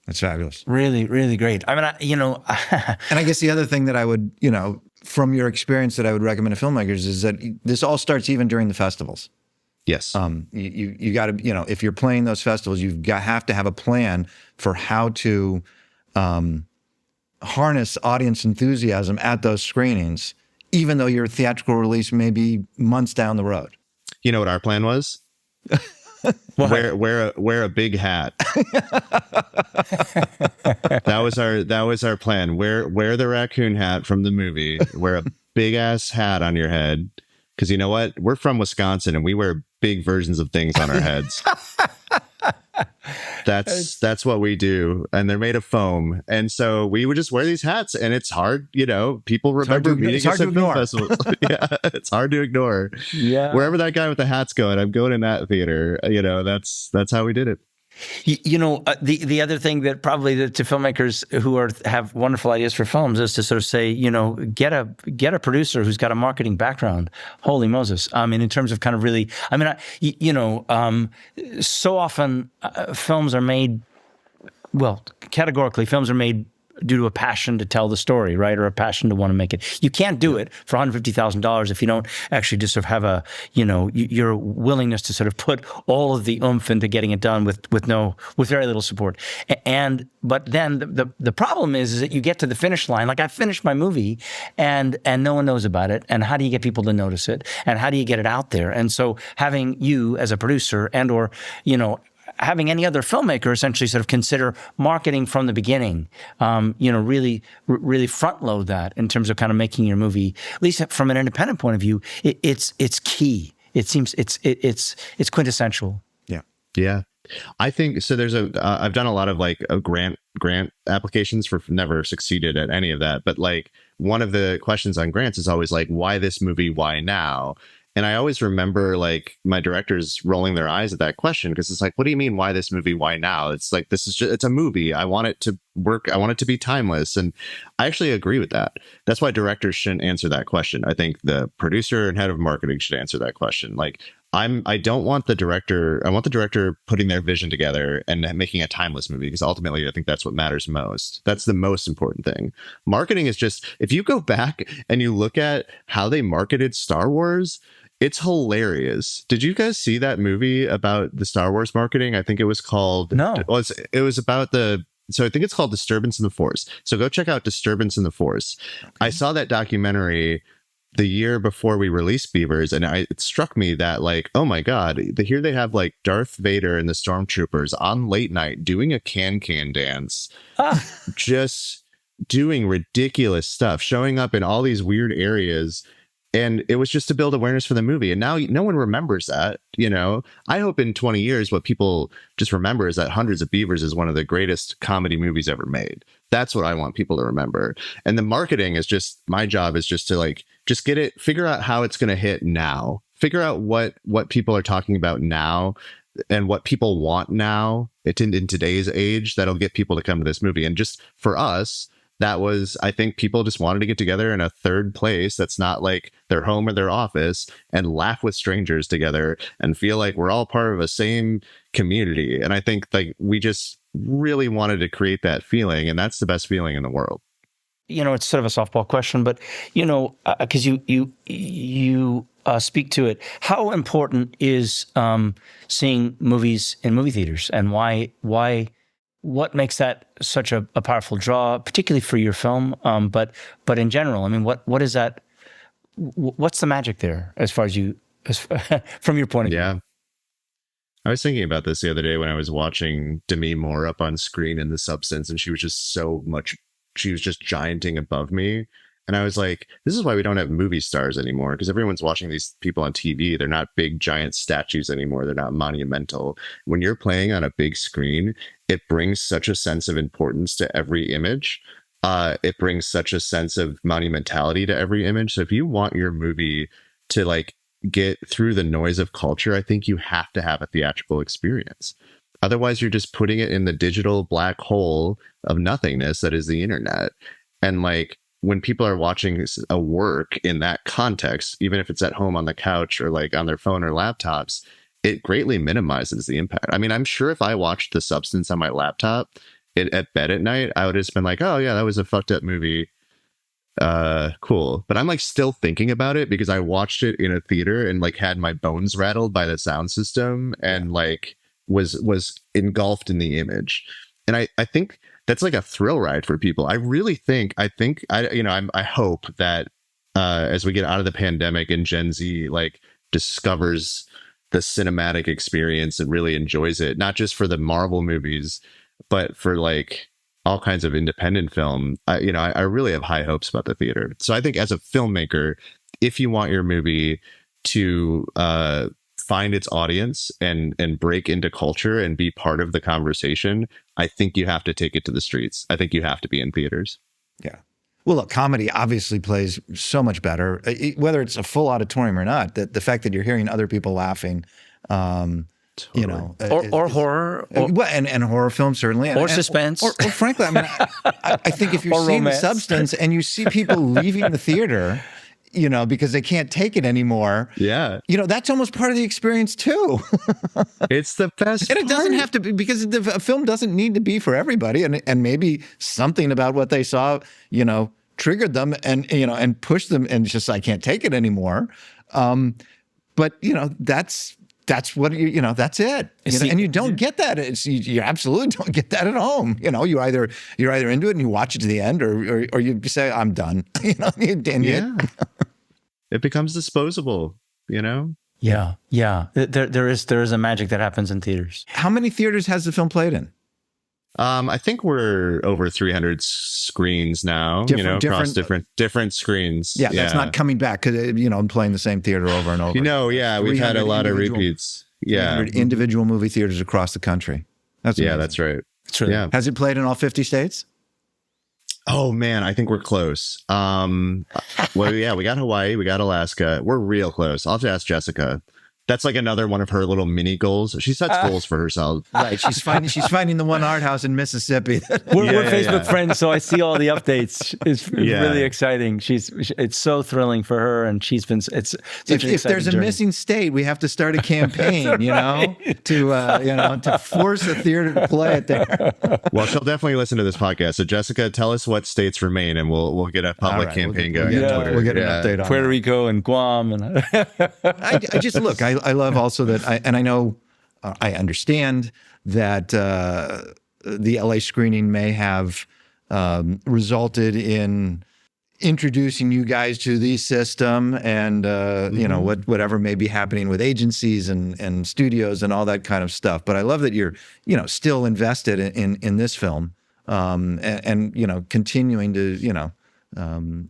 That's fabulous. Really, really great. I mean, and I guess the other thing that I would, from your experience that I would recommend to filmmakers is that this all starts even during the festivals. Yes. You got to, if you're playing those festivals, have to have a plan for how to harness audience enthusiasm at those screenings, even though your theatrical release may be months down the road. You know what our plan was? Wear a big hat. That was our plan. Wear the raccoon hat from the movie. Wear a big ass hat on your head. Because you know what? We're from Wisconsin and we wear big versions of things on our heads. That's what we do. And they're made of foam. And so we would just wear these hats, and it's hard, people remember meeting us at film festivals. Yeah, it's hard to ignore. Yeah. Wherever that guy with the hat's going, I'm going in that theater. That's how we did it. The other thing that probably to filmmakers who have wonderful ideas for films is to sort of say, get a producer who's got a marketing background. Holy Moses! I mean, in terms of kind of really, so often films are made. Well, categorically, films are made due to a passion to tell the story, right, or a passion to want to make it. You can't do it for $150,000 if you don't actually just sort of have a, your willingness to sort of put all of the oomph into getting it done with very little support. But then the problem is that you get to the finish line. Like, I finished my movie, and no one knows about it. And how do you get people to notice it? And how do you get it out there? And so having you as a producer or having any other filmmaker essentially sort of consider marketing from the beginning, really front load that in terms of kind of making your movie, at least from an independent point of view, it's key. It seems it's quintessential. Yeah. Yeah. I think so. I've done a lot of like grant applications never succeeded at any of that. But like, one of the questions on grants is always like, why this movie? Why now? And I always remember like my directors rolling their eyes at that question, because it's like, what do you mean, why this movie? Why now? It's like, it's a movie. I want it to work. I want it to be timeless. And I actually agree with that. That's why directors shouldn't answer that question. I think the producer and head of marketing should answer that question. Like, I don't want the director. I want the director putting their vision together and making a timeless movie, because ultimately I think that's what matters most. That's the most important thing. Marketing is just, if you go back and you look at how they marketed Star Wars, it's hilarious. Did you guys see that movie about the Star Wars marketing? I think it was called... No. It was about so I think it's called Disturbance in the Force. So go check out Disturbance in the Force. Okay. I saw that documentary the year before we released Beavers, and it struck me that, like, oh my God, here they have like Darth Vader and the Stormtroopers on late night doing a can-can dance. Just doing ridiculous stuff, showing up in all these weird areas. And it was just to build awareness for the movie. And now no one remembers that, I hope in 20 years, what people just remember is that Hundreds of Beavers is one of the greatest comedy movies ever made. That's what I want people to remember. And the marketing is just, my job is just to like, just get it, figure out how it's going to hit now, figure out what people are talking about now and what people want now. It's in today's age that'll get people to come to this movie. And just for us, that was, I think people just wanted to get together in a third place that's not like their home or their office and laugh with strangers together and feel like we're all part of a same community. And I think like we just really wanted to create that feeling, and that's the best feeling in the world. It's sort of a softball question, but because you speak to it, how important is seeing movies in movie theaters, and why? What makes that such a powerful draw, particularly for your film, but in general? I mean, what is that? What's the magic there, as far as from your point of view? Yeah, I was thinking about this the other day when I was watching Demi Moore up on screen in The Substance, and she was just gianting above me. And I was like, this is why we don't have movie stars anymore, because everyone's watching these people on TV. They're not big, giant statues anymore. They're not monumental. When you're playing on a big screen, it brings such a sense of importance to every image. It brings such a sense of monumentality to every image. So if you want your movie to like get through the noise of culture, I think you have to have a theatrical experience. Otherwise, you're just putting it in the digital black hole of nothingness that is the internet. And like, when people are watching a work in that context, even if it's at home on the couch or like on their phone or laptops, it greatly minimizes the impact. I mean, I'm sure if I watched The Substance on my laptop at bed at night, I would have just been like, oh yeah, that was a fucked up movie. Cool. But I'm like still thinking about it because I watched it in a theater and like had my bones rattled by the sound system and like was engulfed in the image. And I think that's like a thrill ride for people. I hope that as we get out of the pandemic and Gen Z like discovers the cinematic experience and really enjoys it, not just for the Marvel movies, but for like all kinds of independent film. I really have high hopes about the theater. So I think as a filmmaker, if you want your movie to find its audience and break into culture and be part of the conversation, I think you have to take it to the streets. I think you have to be in theaters. Yeah. Well, look, comedy obviously plays so much better, whether it's a full auditorium or not. The fact that you're hearing other people laughing, Totally. Or horror, and horror films certainly, or suspense, or frankly, I mean, I think if you're seeing The Substance and you see people leaving the theater because they can't take it anymore. Yeah. That's almost part of the experience too. It's the best And it doesn't have to be, because a film doesn't need to be for everybody. And maybe something about what they saw, triggered them and pushed them, and it's just, I can't take it anymore. But that's what that's it. And you don't get that. You absolutely don't get that at home. You're either into it and you watch it to the end, or you say, I'm done. It becomes disposable. Yeah. There is a magic that happens in theaters. How many theaters has the film played in? I think we're over 300 screens now, across different screens. Yeah, that's not coming back because, I'm playing the same theater over and over. We've had a lot of repeats. Yeah. Individual movie theaters across the country. That's amazing. That's right. It's really, yeah. Has it played in all 50 states? Oh man, I think we're close. We got Hawaii, we got Alaska. We're real close. I'll have to ask Jessica. That's like another one of her little mini goals. She sets goals for herself. Right. She's finding the one art house in Mississippi. We're Facebook friends, so I see all the updates. It's really exciting. It's so thrilling for her, and she's been. If there's a missing state, we have to start a campaign. Right. to force a theater to play it there. Well, she'll definitely listen to this podcast. So Jessica, tell us what states remain, and we'll get a public campaign going. We'll get an update on Puerto Rico and Guam, and I just look. I love also that, I understand that the LA screening may have resulted in introducing you guys to the system and, whatever may be happening with agencies and studios and all that kind of stuff. But I love that you're, still invested in this film and continuing to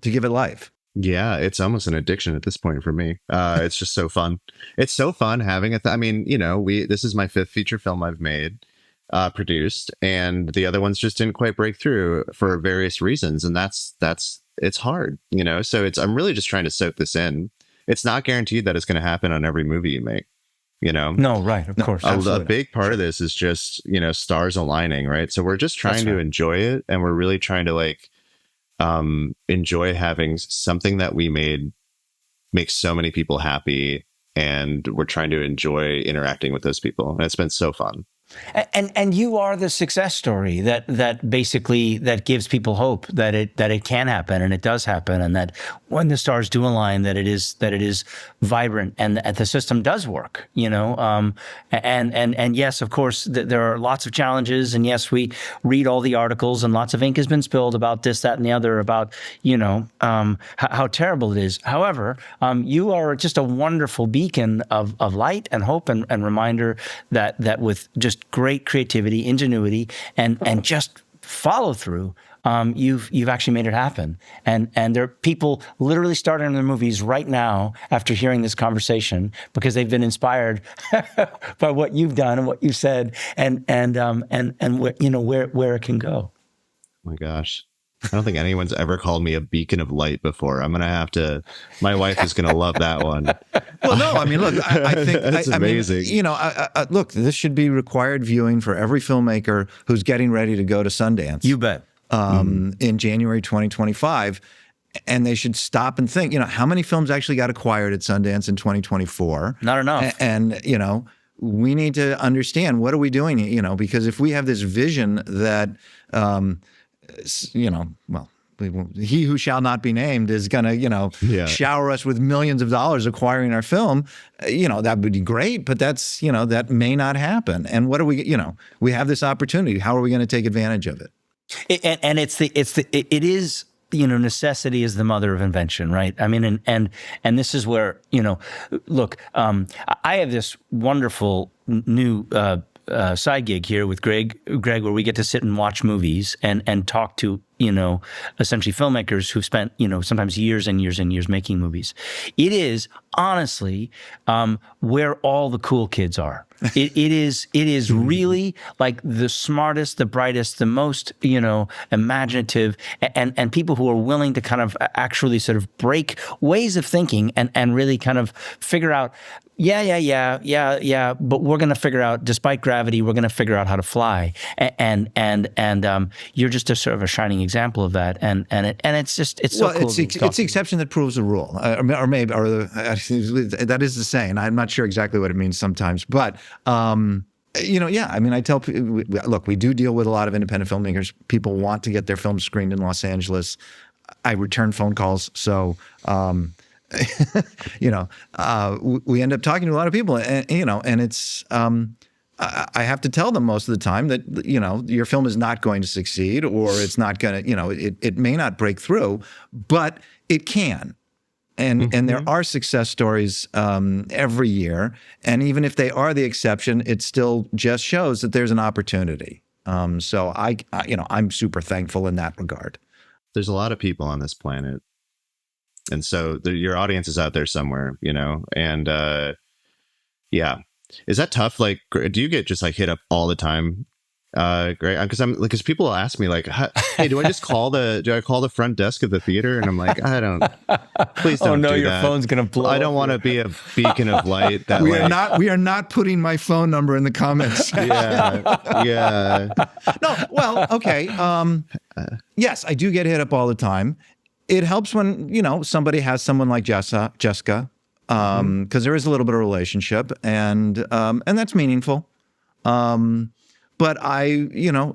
give it life. Yeah, it's almost an addiction at this point for me. It's just so fun. It's so fun having it. This is my 5th feature film I've made, produced, and the other ones just didn't quite break through for various reasons. And it's hard, so I'm really just trying to soak this in. It's not guaranteed that it's going to happen on every movie you make, No, right. Of course. A big part of this is just, stars aligning, right? So we're just trying to enjoy it. And we're really trying to enjoy having something that we made make so many people happy, and we're trying to enjoy interacting with those people, and it's been so fun. And you are the success story that basically gives people hope that it can happen, and it does happen, and that when the stars do align, that it is vibrant, and that the system does work. And yes, of course, there are lots of challenges, and yes, we read all the articles, and lots of ink has been spilled about this, that, and the other, about how terrible it is. However, you are just a wonderful beacon of light and hope and reminder that with just great creativity, ingenuity, and just follow through, you've actually made it happen. And there are people literally starting their movies right now after hearing this conversation because they've been inspired by what you've done and what you said, and where it can go. Oh my gosh. I don't think anyone's ever called me a beacon of light before. I'm going to have to, my wife is going to love that one. Well, no, look, I think that's amazing. Look, this should be required viewing for every filmmaker who's getting ready to go to Sundance. You bet. In January 2025. And they should stop and think, how many films actually got acquired at Sundance in 2024? Not enough. And we need to understand, what are we doing? Because if we have this vision that, he who shall not be named is going to, shower us with millions of dollars acquiring our film, that would be great, but that's, that may not happen. And what are we, we have this opportunity. How are we going to take advantage of it? It is, necessity is the mother of invention, right? And this is where, look, I have this wonderful new, side gig here with Greg, where we get to sit and watch movies and talk to, essentially filmmakers who've spent, sometimes years and years and years making movies. It is honestly where all the cool kids are. It is really like the smartest, the brightest, the most, imaginative, and people who are willing to kind of actually sort of break ways of thinking and really kind of figure out, but we're going to figure out, despite gravity, we're going to figure out how to fly. And you're just a sort of a shining example of that, and it's just so cool. It's the exception that proves the rule, or maybe that is the saying. I'm not sure exactly what it means sometimes, but. I tell people, look, we do deal with a lot of independent filmmakers. People want to get their films screened in Los Angeles. I return phone calls, so we end up talking to a lot of people, and it's. I have to tell them most of the time that your film is not going to succeed, or it's not going to, it may not break through, but it can. And there are success stories every year, and even if they are the exception, it still just shows that there's an opportunity. So I'm super thankful in that regard. There's a lot of people on this planet, and so your audience is out there somewhere, and yeah. Is that tough? Like, do you get just like hit up all the time? Great, because people ask me like, "Hey, do I call the front desk of the theater?" And I'm like, I don't. Please don't. Oh no, do your that. phone's gonna blow. I don't want to be a beacon of light. That we are not putting my phone number in the comments. Yeah. No, well, okay. Yes, I do get hit up all the time. It helps when somebody has someone like Jessica. Because there is a little bit of relationship, and that's meaningful. But I,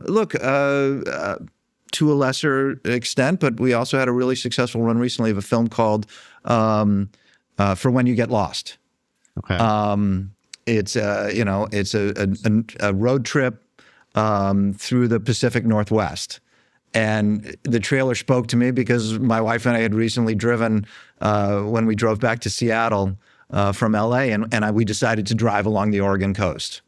look, to a lesser extent, but we also had a really successful run recently of a film called For When You Get Lost. Okay. It's a road trip through the Pacific Northwest. And the trailer spoke to me because my wife and I had recently driven when we drove back to Seattle from LA, and we decided to drive along the Oregon coast.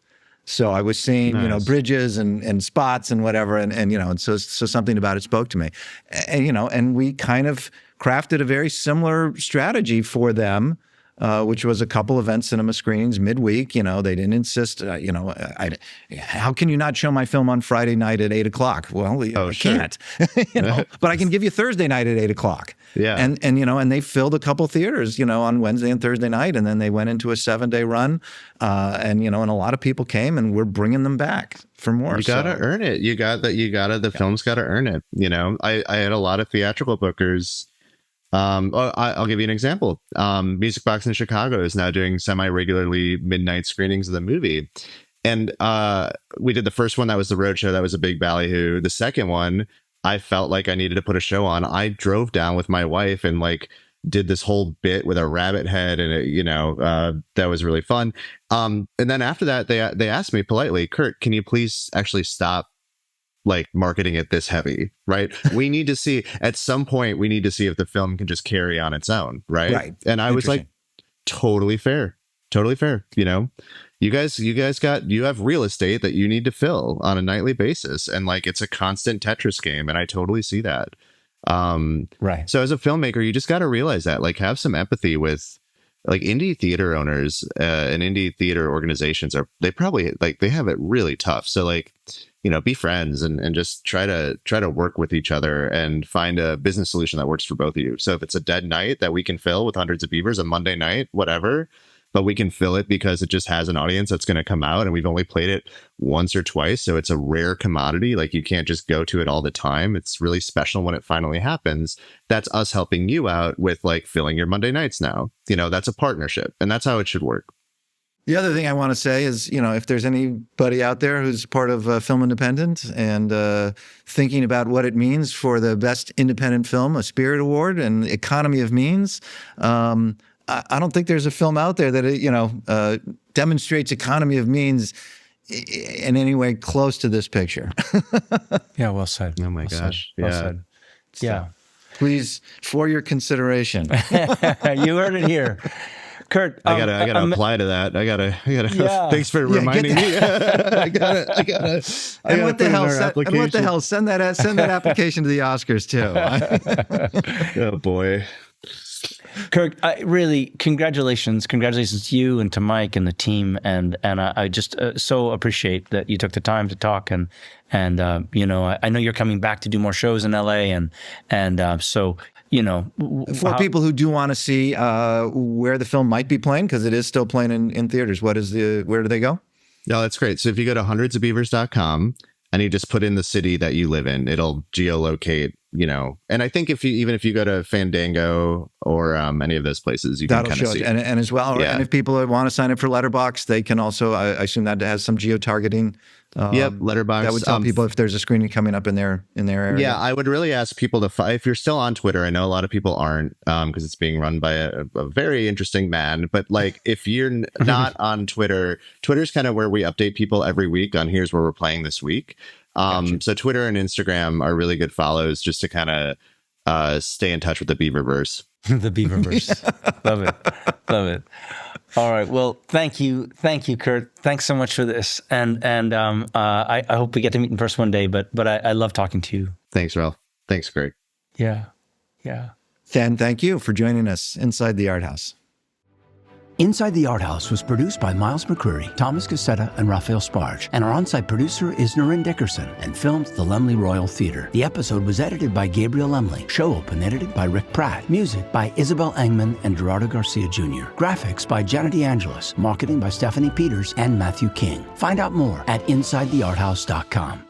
So I was seeing, Nice. bridges and spots and whatever, and so something about it spoke to me, and we kind of crafted a very similar strategy for them. Which was a couple event cinema screenings midweek. They didn't insist. How can you not show my film on Friday night at 8:00? Well, I can't. But I can give you Thursday night at 8:00. Yeah. And they filled a couple theaters, on Wednesday and Thursday night, and then they went into a 7-day run, and a lot of people came, and we're bringing them back for more. You gotta earn it. The film's gotta earn it. I had a lot of theatrical bookers. I'll give you an example. Music Box in Chicago is now doing semi-regularly midnight screenings of the movie. And we did the first one, that was the Roadshow. That was a big ballyhoo. The second one, I felt like I needed to put a show on. I drove down with my wife and did this whole bit with a rabbit head, and that was really fun. And then after that, they asked me politely, Kurt, can you please actually stop marketing it this heavy, right? We need to see at some point, if the film can just carry on its own, right? And I was like, totally fair. You guys have real estate that you need to fill on a nightly basis, and it's a constant Tetris game, and I totally see that. Right. So as a filmmaker, you just got to realize that, have some empathy with indie theater owners and indie theater organizations they probably they have it really tough. So be friends and just try to work with each other and find a business solution that works for both of you. So if it's a dead night that we can fill with hundreds of beavers, a Monday night, whatever, but we can fill it because it just has an audience that's going to come out, and we've only played it once or twice. So it's a rare commodity. You can't just go to it all the time. It's really special when it finally happens. That's us helping you out with filling your Monday nights now. That's a partnership, and that's how it should work. The other thing I want to say is, if there's anybody out there who's part of Film Independent and thinking about what it means for the best independent film, a Spirit Award and economy of means, I don't think there's a film out there that demonstrates economy of means in any way close to this picture. Yeah, well said. Oh my gosh. Well said. Yeah. Please, for your consideration. You heard it here. Kurt, I gotta apply to that. I gotta. Yeah. Thanks for reminding me. I gotta. And what the hell? Send that application to the Oscars too. Oh boy. Kurt, really, congratulations to you and to Mike and the team, and I just so appreciate that you took the time to talk, and I know you're coming back to do more shows in LA, and so. For people who do want to see where the film might be playing, because it is still playing in theaters, where do they go? No, that's great. So if you go to hundredsofbeavers.com, and you just put in the city that you live in, it'll geolocate, you know. And I think even if you go to Fandango or any of those places, you can kind of see it. And as well, and if people want to sign up for Letterboxd, they can also, I assume that has some geo-targeting. Letterboxd. That would tell people if there's a screening coming up in their area. Yeah, I would really ask people to, if you're still on Twitter, I know a lot of people aren't, because it's being run by a very interesting man. But like, if you're not on Twitter, Twitter's kind of where we update people every week on here's where we're playing this week. So Twitter and Instagram are really good follows just to kind of stay in touch with the Beaververse. The Beaververse. Love it. All right. Well, thank you, Kurt. Thanks so much for this, and I hope we get to meet in person one day. But I love talking to you. Thanks, Ralph. Thanks, Greg. Yeah. Dan, thank you for joining us inside the Arthouse. Inside the Arthouse was produced by Miles McCreary, Thomas Cassetta, and Raphael Sparge, and our on-site producer is Norrin Dickerson, and filmed at the Laemmle Royal Theatre. The episode was edited by Gabriel Laemmle, show open edited by Rick Pratt, music by Isabel Engman and Gerardo Garcia Jr., graphics by Janet DeAngelis, marketing by Stephanie Peters and Matthew King. Find out more at InsideTheArthouse.com.